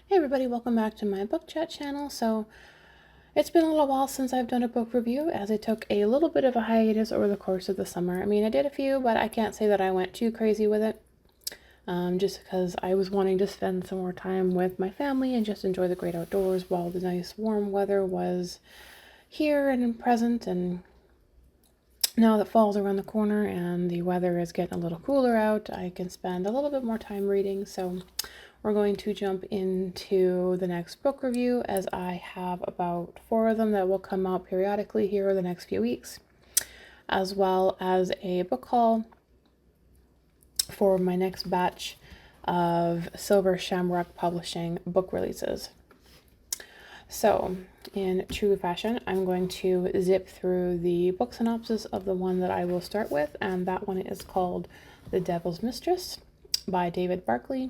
Hey everybody, welcome back to my book chat channel. So it's been a little while since I've done a book review, as I took a little bit of a hiatus over the course of the summer. I mean, I did a few, but I can't say that I went too crazy with it, just because I was wanting to spend some more time with my family and just enjoy the great outdoors while the nice warm weather was here and present. And now that fall's around the corner and the weather is getting a little cooler out, I can spend a little bit more time reading. So we're going to jump into the next book review, as I have about 4 of them that will come out periodically here over the next few weeks, as well as a book haul for my next batch of Silver Shamrock Publishing book releases. So, in true fashion, I'm going to zip through the book synopsis of the one that I will start with, and that one is called The Devil's Mistress by David Barclay.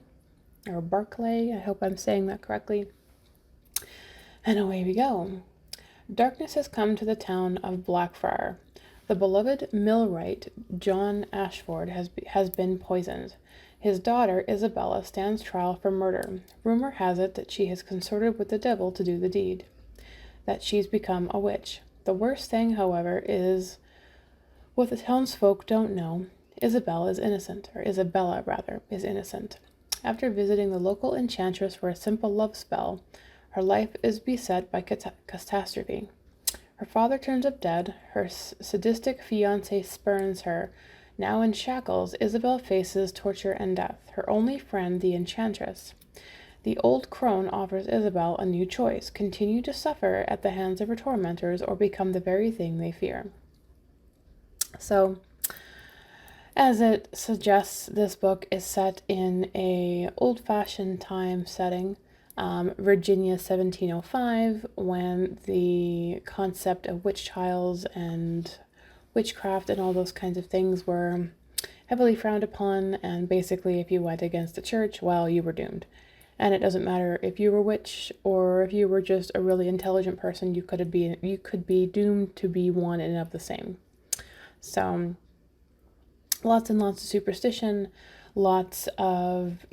I hope I'm saying that correctly. And away we go. Darkness has come to the town of Blackfriar. The beloved millwright John Ashford has been poisoned. His daughter Isabella stands trial for murder. Rumor has it that she has consorted with the devil to do the deed, that she's become a witch. The worst thing, however, is what the townsfolk don't know. Isabella, is innocent. After visiting the local enchantress for a simple love spell, her life is beset by catastrophe. Her father turns up dead, her sadistic fiancé spurns her. Now in shackles, Isabel faces torture and death, her only friend the enchantress. The old crone offers Isabel a new choice: continue to suffer at the hands of her tormentors, or become the very thing they fear. So, as it suggests, this book is set in a old-fashioned time setting, Virginia 1705, when the concept of witch trials and witchcraft and all those kinds of things were heavily frowned upon, and basically if you went against the church, well, you were doomed. And it doesn't matter if you were a witch or if you were just a really intelligent person, you could be doomed to be one and of the same. So lots and lots of superstition, lots of,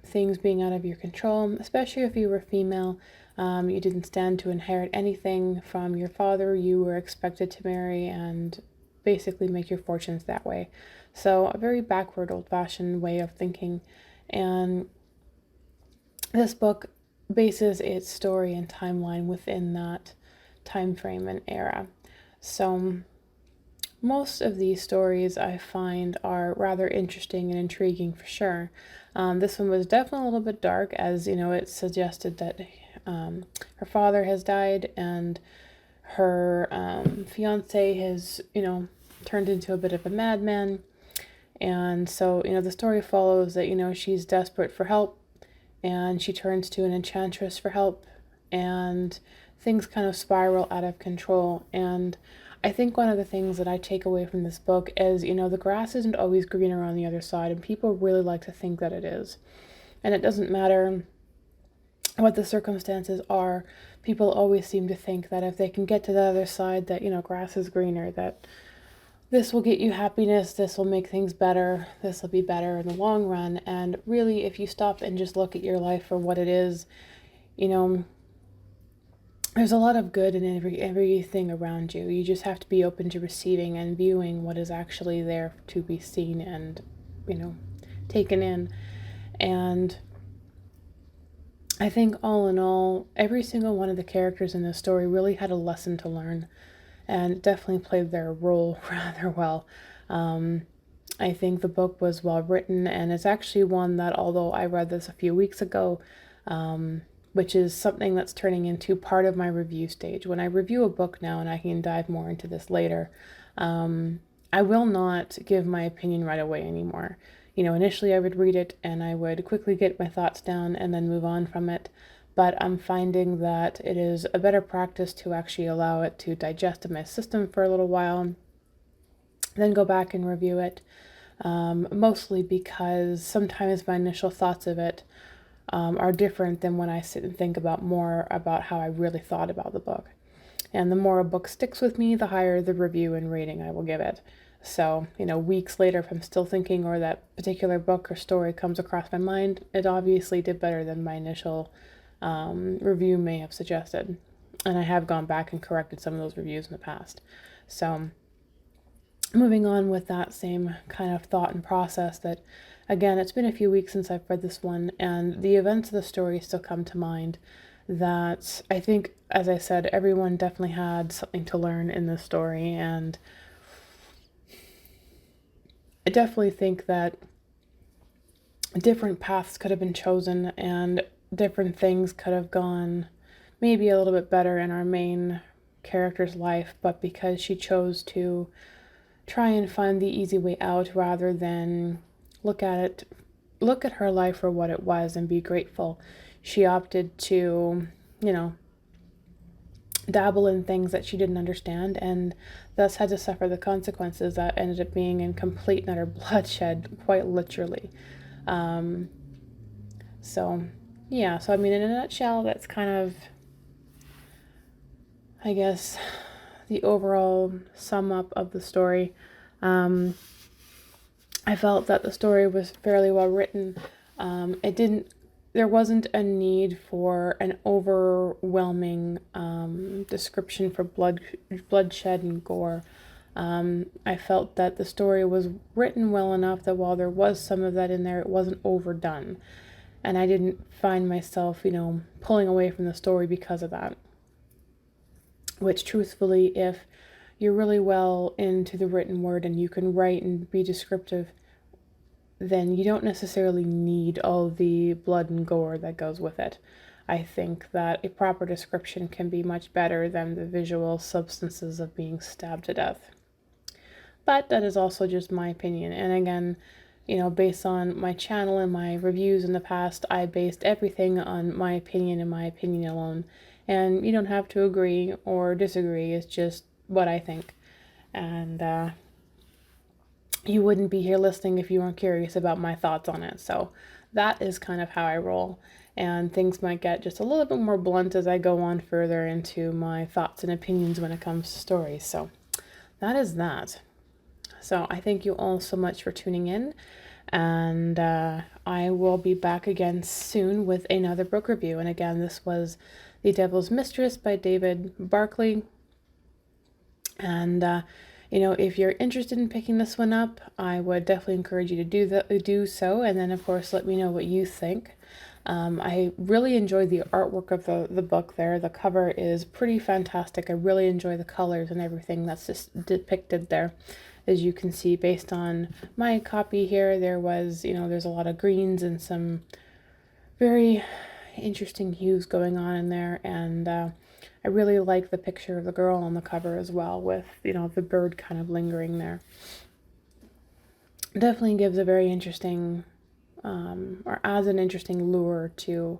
things being out of your control, especially if you were female. You didn't stand to inherit anything from your father. You were expected to marry and basically make your fortunes that way. So a very backward, old-fashioned way of thinking. And this book bases its story and timeline within that time frame and era. So most of these stories I find are rather interesting and intriguing for sure. This one was definitely a little bit dark, as it suggested that her father has died and her fiance has turned into a bit of a madman. And so the story follows that she's desperate for help, and she turns to an enchantress for help, and things kind of spiral out of control. And I think one of the things that I take away from this book is, the grass isn't always greener on the other side, and people really like to think that it is. And it doesn't matter what the circumstances are, people always seem to think that if they can get to the other side, that, grass is greener, that this will get you happiness, this will make things better, this will be better in the long run. And really, if you stop and just look at your life for what it is, there's a lot of good in everything around you. You just have to be open to receiving and viewing what is actually there to be seen and, taken in. And I think all in all, every single one of the characters in this story really had a lesson to learn, and definitely played their role rather well. I think the book was well written, and it's actually one that, although I read this a few weeks ago, which is something that's turning into part of my review stage. When I review a book now, and I can dive more into this later, I will not give my opinion right away anymore. Initially I would read it and I would quickly get my thoughts down and then move on from it. But I'm finding that it is a better practice to actually allow it to digest in my system for a little while, then go back and review it. Mostly because sometimes my initial thoughts of it are different than when I sit and think about more about how I really thought about the book. And the more a book sticks with me, the higher the review and rating I will give it. So, weeks later, if I'm still thinking, or that particular book or story comes across my mind, it obviously did better than my initial review may have suggested. And I have gone back and corrected some of those reviews in the past. So moving on with that same kind of thought and process, that again, it's been a few weeks since I've read this one, and the events of the story still come to mind. That I think, as I said, everyone definitely had something to learn in this story, and I definitely think that different paths could have been chosen and different things could have gone maybe a little bit better in our main character's life, but because she chose to try and find the easy way out rather than look at her life for what it was and be grateful, she opted to, dabble in things that she didn't understand, and thus had to suffer the consequences that ended up being in complete and utter bloodshed, quite literally. So I mean, in a nutshell, that's kind of, I guess, the overall sum up of the story. I felt that the story was fairly well written. There wasn't a need for an overwhelming description for bloodshed and gore. I felt that the story was written well enough that while there was some of that in there, it wasn't overdone. And I didn't find myself, pulling away from the story because of that. Which, truthfully, if you're really well into the written word and you can write and be descriptive, then you don't necessarily need all the blood and gore that goes with it. I think that a proper description can be much better than the visual substances of being stabbed to death. But that is also just my opinion. And again, based on my channel and my reviews in the past, I based everything on my opinion and my opinion alone. And you don't have to agree or disagree. It's just what I think. And you wouldn't be here listening if you weren't curious about my thoughts on it. So that is kind of how I roll. And things might get just a little bit more blunt as I go on further into my thoughts and opinions when it comes to stories. So that is that. So I thank you all so much for tuning in. And I will be back again soon with another book review. And again, this was The Devil's Mistress by David Barclay. And if you're interested in picking this one up, I would definitely encourage you to do so. And then, of course, let me know what you think. I really enjoyed the artwork of the book there. The cover is pretty fantastic. I really enjoy the colors and everything that's just depicted there. As you can see, based on my copy here, there's a lot of greens and some very interesting hues going on in there. And I really like the picture of the girl on the cover as well, with, the bird kind of lingering there. Definitely gives a very interesting, or adds an interesting lure to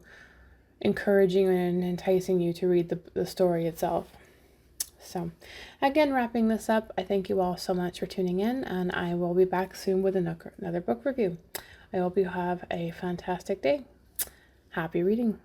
encouraging and enticing you to read the story itself. So, again, wrapping this up, I thank you all so much for tuning in, and I will be back soon with another book review. I hope you have a fantastic day. Happy reading.